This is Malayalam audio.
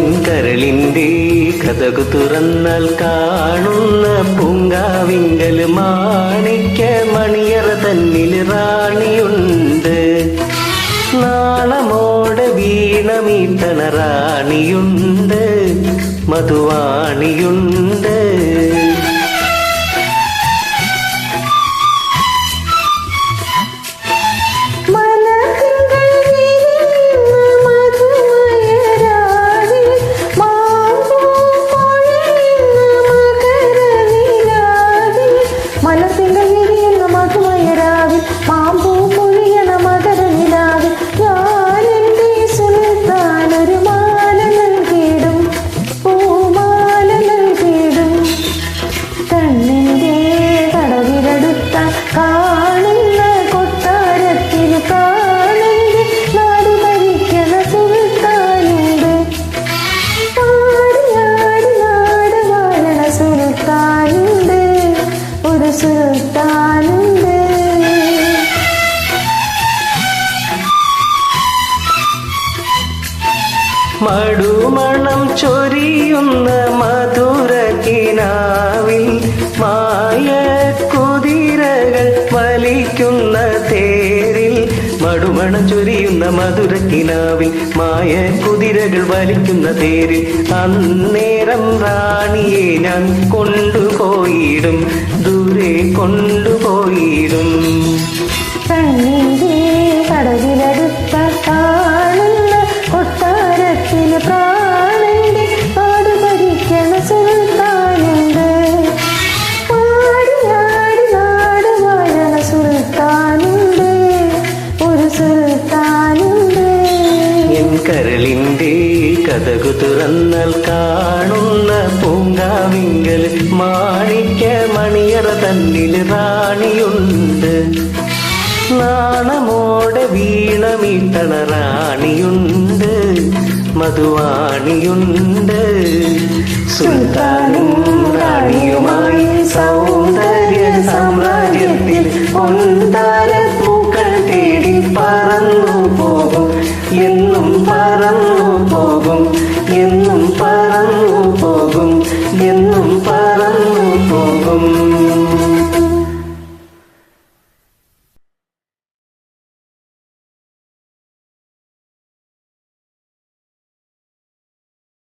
എൻ കരളിന്റെ കതകു തുറന്നാൽ കാണുന്ന പൂങ്കാവിങ്കൽ മാണിക്യ മണിയറ തന്നിൽ റാണിയുണ്ട്. നാണമോടെ വീണമീട്ടണ റാണിയുണ്ട്, മധുവാണിയുണ്ട്. മടുമണം ചൊരിയുന്ന മധുര കിനാവിൽ മായ കുതിരകൾ വലിക്കുന്ന തേരിൽ. മടുമണം ചൊരിയുന്ന മധുര കിനാവിൽ മായ കുതിരകൾ വലിക്കുന്ന തേരിൽ. അന്നേരം റാണിയെ ഞാൻ കൊണ്ടുപോയിടും, ദൂരെ കൊണ്ടുപോയിടും. കടവിലടുത്ത കാണുന്ന കൊട്ടാരത്തിൽ പ്രാണന്റെ പാട് ഭരിക്കണ സുൽത്താനുണ്ട്. പാടിയാടി നാട് വാഴണ സുൽത്താനുണ്ട്, ഒരു സുൽത്താനുണ്ട്. എൻ കരളിന്റെ കതകു തുറന്നാൽ കാണുന്ന പൂങ്കാവിങ്കൽ മാണിക്യ മണിയറ തന്നിൽ റാണിയുണ്ട്. നാണമോടെ വീണമീട്ടണ റാണിയുണ്ട്, മധുവാണിയുണ്ട്. സുൽത്താനും റാണിയുമായി സൗന്ദര്യ സാമ്രാജ്യത്തിൽ